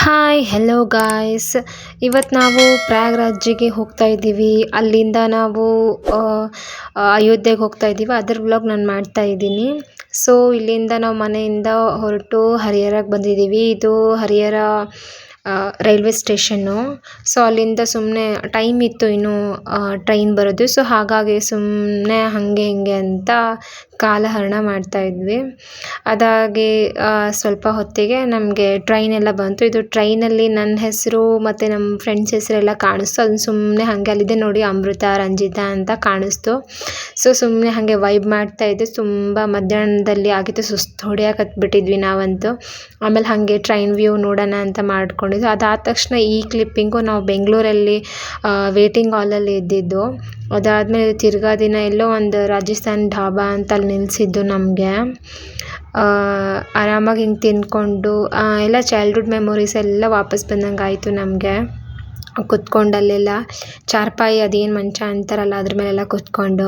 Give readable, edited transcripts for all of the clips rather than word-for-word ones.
Hi hello guys. ಇವತ್ತು ನಾವು ಪ್ರಯಾಗ್ರಾಜ್ಗೆ ಹೋಗ್ತಾ ಇದ್ದೀವಿ. ಅಲ್ಲಿಂದ ನಾವು ಅಯೋಧ್ಯೆಗೆ ಹೋಗ್ತಾ ಇದ್ದೀವಿ. ಅದರ ವ್ಲಾಗ್ ನಾನು ಮಾಡ್ತಾ ಇದ್ದೀನಿ. ಸೊ ಇಲ್ಲಿಂದ ನಾವು ಮನೆಯಿಂದ ಹೊರಟು ಹರಿಹರಕ್ಕೆ ಬಂದಿದ್ದೀವಿ. ಇದು ಹರಿಹರ ರೈಲ್ವೆ ಸ್ಟೇಷನ್ನು. ಸೊ ಅಲ್ಲಿಂದ ಸುಮ್ಮನೆ ಟೈಮ್ ಇತ್ತು ಇನ್ನು ಟ್ರೈನ್ ಬರೋದು. ಸೊ ಹಾಗಾಗಿ ಸುಮ್ಮನೆ ಹಾಗೆ ಹಿಂಗೆ ಅಂತ ಕಾಲಹರಣ ಮಾಡ್ತಾ ಇದ್ವಿ. ಅದಾಗಿ ಸ್ವಲ್ಪ ಹೊತ್ತಿಗೆ ನಮಗೆ ಟ್ರೈನ್ ಎಲ್ಲ ಬಂತು. ಇದು ಟ್ರೈನಲ್ಲಿ ನನ್ನ ಹೆಸರು ಮತ್ತು ನಮ್ಮ ಫ್ರೆಂಡ್ಸ್ ಹೆಸರೆಲ್ಲ ಕಾಣಿಸ್ತು. ಅದನ್ನು ಸುಮ್ಮನೆ ಹಾಗೆ ಅಲ್ಲಿದೆ ನೋಡಿ, ಅಮೃತ ರಂಜಿತಾ ಅಂತ ಕಾಣಿಸ್ತು. ಸೊ ಸುಮ್ಮನೆ ಹಾಗೆ ವೈಬ್ ಮಾಡ್ತಾ ಇದ್ದೆ. ತುಂಬ ಮಧ್ಯಾಹ್ನದಲ್ಲಿ ಆಗಿತ್ತು, ಸುಸ್ತು ಹೊಡೆಯಕತ್ಬಿಟ್ಟಿದ್ವಿ ನಾವಂತೂ. ಆಮೇಲೆ ಹಾಗೆ ಟ್ರೈನ್ ವ್ಯೂ ನೋಡೋಣ ಅಂತ ಮಾಡ್ಕೊಂಡಿದ್ದು. ಅದಾದ ತಕ್ಷಣ ಈ ಕ್ಲಿಪ್ಪಿಂಗು ನಾವು ಬೆಂಗಳೂರಲ್ಲಿ ವೇಟಿಂಗ್ ಹಾಲಲ್ಲಿ ಇದ್ದಿದ್ದು. ಅದಾದಮೇಲೆ ತಿರ್ಗಾ ದಿನ ಎಲ್ಲೋ ಒಂದು ರಾಜಸ್ಥಾನ್ ಢಾಬಾ ಅಂತ ಅಲ್ಲಿ ನಿಲ್ಲಿಸಿದ್ದು ನಮಗೆ. ಆರಾಮಾಗಿ ಹಿಂಗೆ ತಿಂದ್ಕೊಂಡು ಎಲ್ಲ ಚೈಲ್ಡ್ಹುಡ್ ಮೆಮೊರೀಸ್ ಎಲ್ಲ ವಾಪಸ್ ಬಂದಂಗೆ ಆಯಿತು ನಮಗೆ. ಕುತ್ಕೊಂಡಲ್ಲೆಲ್ಲ ಚಾರ್ಪಾಯಿ ಅದೇನು ಮಂಚ ಅಂತಾರಲ್ಲ ಅದ್ರ ಮೇಲೆಲ್ಲ ಕುತ್ಕೊಂಡು.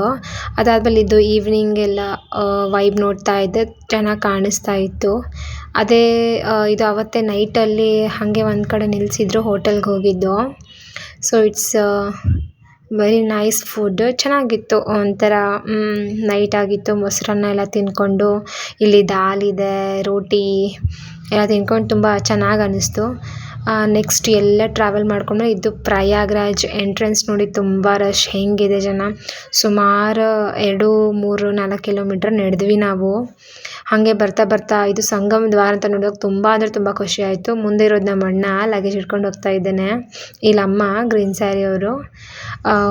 ಅದಾದಮೇಲೆ ಇದು ಈವ್ನಿಂಗ್ ಎಲ್ಲ ವೈಬ್ ನೋಡ್ತಾ ಇದ್ದೆ, ಚೆನ್ನಾಗಿ ಕಾಣಿಸ್ತಾ ಇತ್ತು. ಅದೇ ಇದು ಅವತ್ತೇ ನೈಟಲ್ಲಿ ಹಾಗೆ ಒಂದು ಕಡೆ ನಿಲ್ಲಿಸಿದ್ರು, ಹೋಟೆಲ್ಗೆ ಹೋಗಿದ್ದು. So it's very nice food, ಚೆನ್ನಾಗಿತ್ತು. ಒಂಥರ ನೈಟ್ ಆಗಿತ್ತು, ಮೊಸರನ್ನ ಎಲ್ಲ ತಿಂದ್ಕೊಂಡು, ಇಲ್ಲಿ ದಾಲ್ ಇದೆ, ರೋಟಿ ಎಲ್ಲ ತಿಂದ್ಕೊಂಡು ತುಂಬ ಚೆನ್ನಾಗಿ ಅನ್ನಿಸ್ತು. ನೆಕ್ಸ್ಟ್ ಎಲ್ಲ ಟ್ರಾವೆಲ್ ಮಾಡಿಕೊಂಡು ಇದು ಪ್ರಯಾಗ್ರಾಜ್ ಎಂಟ್ರೆನ್ಸ್ ನೋಡಿ ತುಂಬ ರಶ್, ಹೆಂಗಿದೆ ಜನ. ಸುಮಾರು 2, 3, 4 ಕಿಲೋಮೀಟ್ರ್ ನಡೆದ್ವಿ ನಾವು. ಹಾಗೆ ಬರ್ತಾ ಬರ್ತಾ ಇದು ಸಂಗಮ ದ್ವಾರ ಅಂತ ನೋಡೋಕೆ ತುಂಬ ಅಂದರೆ ತುಂಬ ಖುಷಿ ಆಯಿತು. ಮುಂದೆ ಇರೋದು ನಮ್ಮ ಅಣ್ಣ ಲಗೇಜ್ ಹಿಡ್ಕೊಂಡು ಹೋಗ್ತಾ ಇದ್ದೇನೆ, ಇಲ್ಲಮ್ಮ ಗ್ರೀನ್ ಸ್ಯಾರಿ ಅವರು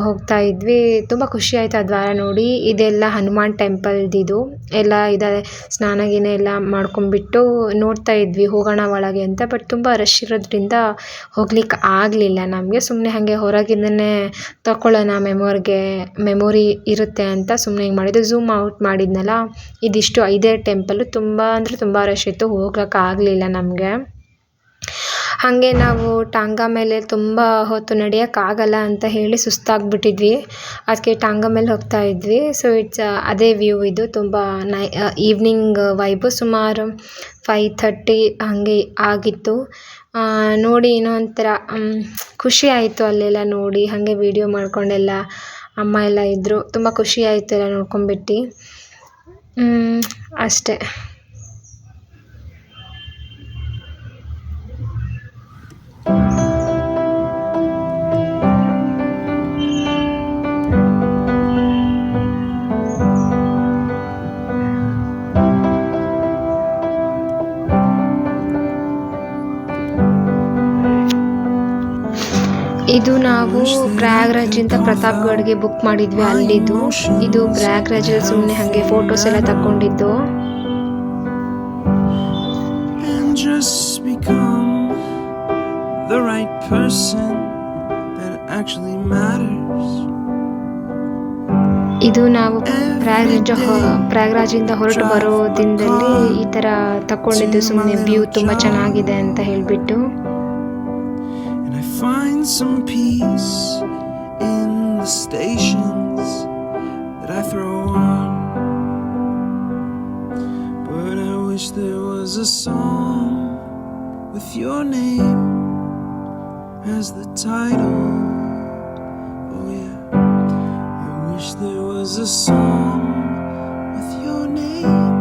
ಹೋಗ್ತಾ ಇದ್ವಿ. ತುಂಬ ಖುಷಿ ಆಯಿತು ಆ ದ್ವಾರ ನೋಡಿ. ಇದೆಲ್ಲ ಹನುಮಾನ್ ಟೆಂಪಲ್ದಿದು ಎಲ್ಲ ಇದ್ದಾರೆ. ಸ್ನಾನ ಗೀನ ಎಲ್ಲ ಮಾಡ್ಕೊಂಡ್ಬಿಟ್ಟು ನೋಡ್ತಾ ಇದ್ವಿ ಹೋಗೋಣ ಒಳಗೆ ಅಂತ. ಬಟ್ ತುಂಬ ರಶ್ ಇರೋದ್ರಿಂದ ಹೋಗ್ಲಿಕ್ಕೆ ಆಗಲಿಲ್ಲ ನಮಗೆ. ಸುಮ್ಮನೆ ಹಾಗೆ ಹೊರಗಿಂದನೇ ತಗೊಳ್ಳೋಣ, ಮೆಮೊರಿ ಇರುತ್ತೆ ಅಂತ ಸುಮ್ಮನೆ ಹಿಂಗೆ ಮಾಡಿದ್ದು. ಝೂಮ್ ಔಟ್ ಮಾಡಿದ್ನಲ್ಲ, ಇದಿಷ್ಟು 5 ಟೆಂಪಲ್ಲು. ತುಂಬ ಅಂದರೆ ತುಂಬ ರಶ್ ಇತ್ತು, ಹೋಗೋಕ್ಕಾಗಲಿಲ್ಲ ನಮಗೆ. ಹಾಗೆ ನಾವು ಟಾಂಗಾ ಮೇಲೆ ತುಂಬ ಹೊತ್ತು ನಡೆಯೋಕ್ಕಾಗಲ್ಲ ಅಂತ ಹೇಳಿ ಸುಸ್ತಾಗ್ಬಿಟ್ಟಿದ್ವಿ. ಅದಕ್ಕೆ ಟಾಂಗಾ ಮೇಲೆ ಹೋಗ್ತಾ ಇದ್ವಿ. ಸೊ ಇಟ್ಸ್ ಅದೇ ವ್ಯೂ ಇದು, ತುಂಬ ಈವ್ನಿಂಗ್ ವೈಬು. ಸುಮಾರು 5:30 ಹಾಗೆ ಆಗಿತ್ತು. ನೋಡಿ ಏನೋ ಒಂಥರ ಖುಷಿ ಆಯಿತು ಅಲ್ಲೆಲ್ಲ ನೋಡಿ. ಹಾಗೆ ವೀಡಿಯೋ ಮಾಡ್ಕೊಂಡೆಲ್ಲ ಅಮ್ಮ ಎಲ್ಲ ಇದ್ದರು, ತುಂಬ ಖುಷಿ ಆಯಿತು ಎಲ್ಲ ನೋಡ್ಕೊಂಬಿಟ್ಟು. ಅಷ್ಟೇ. ಇದು ನಾವು ಪ್ರಯಾಗ್ರಾಜಿಂದ ಪ್ರತಾಪ್ಗಢ್ಗೆ ಬುಕ್ ಮಾಡಿದ್ವಿ ಅಲ್ಲಿದ್ದು. ಇದು ಪ್ರಯಾಗ್ರಾಜಲ್ಲಿ ಸುಮ್ಮನೆ ಹಾಗೆ ಫೋಟೋಸ್ ಎಲ್ಲ ತಗೊಂಡಿದ್ದು. ಇದು ನಾವು ಪ್ರಯಾಗ್ರಾಜಿಂದ ಹೊರಟು ಬರೋ ದಿನದಲ್ಲಿ ಈ ಥರ ತಗೊಂಡಿದ್ದು. ಸುಮ್ಮನೆ ವ್ಯೂ ತುಂಬ ಚೆನ್ನಾಗಿದೆ ಅಂತ ಹೇಳಿಬಿಟ್ಟು. Find some peace in the stations that I throw on, but I wish there was a song with your name as the title. Oh yeah, I wish there was a song with your name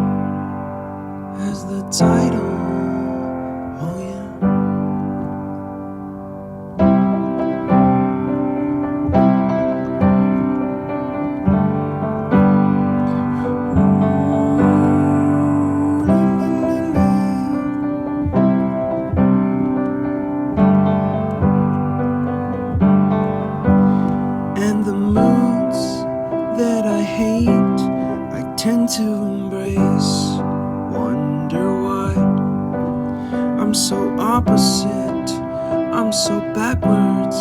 as the title. To embrace, wonder why I'm so opposite, I'm so backwards.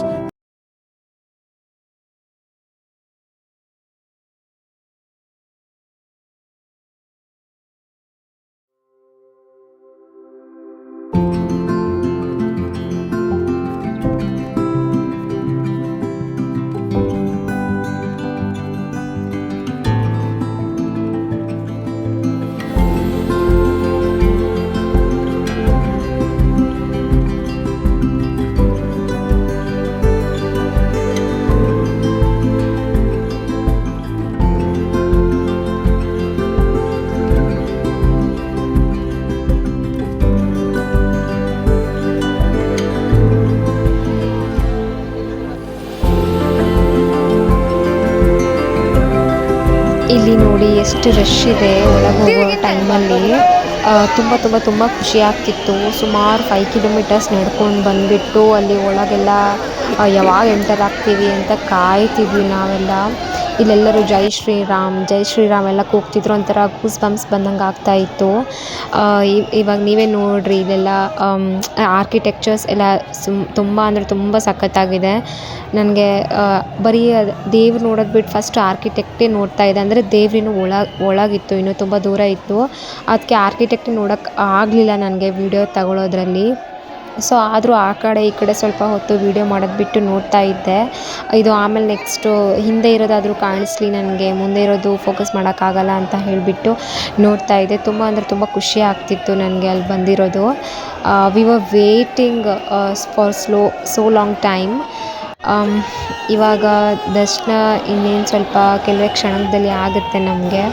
ಇಲ್ಲಿ ನೋಡಿ ಎಷ್ಟು rush ಇದೆ ಒಳಗೆ ಹೋಗೋ ಟೈಮಲ್ಲಿ. ತುಂಬ ಖುಷಿ ಆಗ್ತಿತ್ತು. ಸುಮಾರು 5 ಕಿಲೋಮೀಟರ್ಸ್ ನಡ್ಕೊಂಡು ಬಂದುಬಿಟ್ಟು ಅಲ್ಲಿ ಒಳಗೆಲ್ಲ ಯಾವಾಗ ಎಂಟರ್ ಆಗ್ತೀವಿ ಅಂತ ಕಾಯ್ತಿದ್ವಿ ನಾವೆಲ್ಲ. ಇಲ್ಲೆಲ್ಲರೂ ಜೈ ಶ್ರೀರಾಮ್ ಎಲ್ಲ ಕೂಗ್ತಿದ್ರು. ಒಂಥರ ಗೂಸ್ ಬಂಪ್ಸ್ ಬಂದಂಗೆ ಆಗ್ತಾಯಿತ್ತು. ಇವಾಗ ನೀವೇ ನೋಡಿರಿ, ಇಲ್ಲೆಲ್ಲ ಆರ್ಕಿಟೆಕ್ಚರ್ಸ್ ಎಲ್ಲ ತುಂಬ ಅಂದರೆ ತುಂಬ ಸಖತ್ತಾಗಿದೆ. ನನಗೆ ಬರೀ ದೇವ್ರು ನೋಡೋದು ಬಿಟ್ಟು ಫಸ್ಟ್ ಆರ್ಕಿಟೆಕ್ಟೇ ನೋಡ್ತಾ ಇದೆ. ಅಂದರೆ ದೇವ್ರಿನ್ನೂ ಒಳಗಿತ್ತು, ಇನ್ನೂ ತುಂಬ ದೂರ ಇತ್ತು. ಅದಕ್ಕೆ ಆರ್ಕಿಟೆಕ್ಟ್ ನೋಡೋಕ್ಕೆ ಆಗಲಿಲ್ಲ ನನಗೆ ವಿಡಿಯೋ ತಗೊಳ್ಳೋದ್ರಲ್ಲಿ. ಸೊ ಆದರೂ ಆ ಕಡೆ ಈ ಕಡೆ ಸ್ವಲ್ಪ ಹೊತ್ತು ವೀಡಿಯೋ ಮಾಡೋದು ಬಿಟ್ಟು ನೋಡ್ತಾ ಇದ್ದೆ. ಇದು ಆಮೇಲೆ ನೆಕ್ಸ್ಟು ಹಿಂದೆ ಇರೋದಾದರೂ ಕಾಣಿಸ್ಲಿ ನನಗೆ, ಮುಂದೆ ಇರೋದು ಫೋಕಸ್ ಮಾಡೋಕ್ಕಾಗಲ್ಲ ಅಂತ ಹೇಳಿಬಿಟ್ಟು ನೋಡ್ತಾ ಇದ್ದೆ. ತುಂಬ ಅಂದರೆ ತುಂಬ ಖುಷಿ ಆಗ್ತಿತ್ತು ನನಗೆ ಅಲ್ಲಿ ಬಂದಿರೋದು. We were waiting for so long time. ಇವಾಗ ದರ್ಶನ ಇನ್ನೇನು ಸ್ವಲ್ಪ ಕೆಲವೇ ಕ್ಷಣದಲ್ಲಿ ಆಗುತ್ತೆ ನಮಗೆ.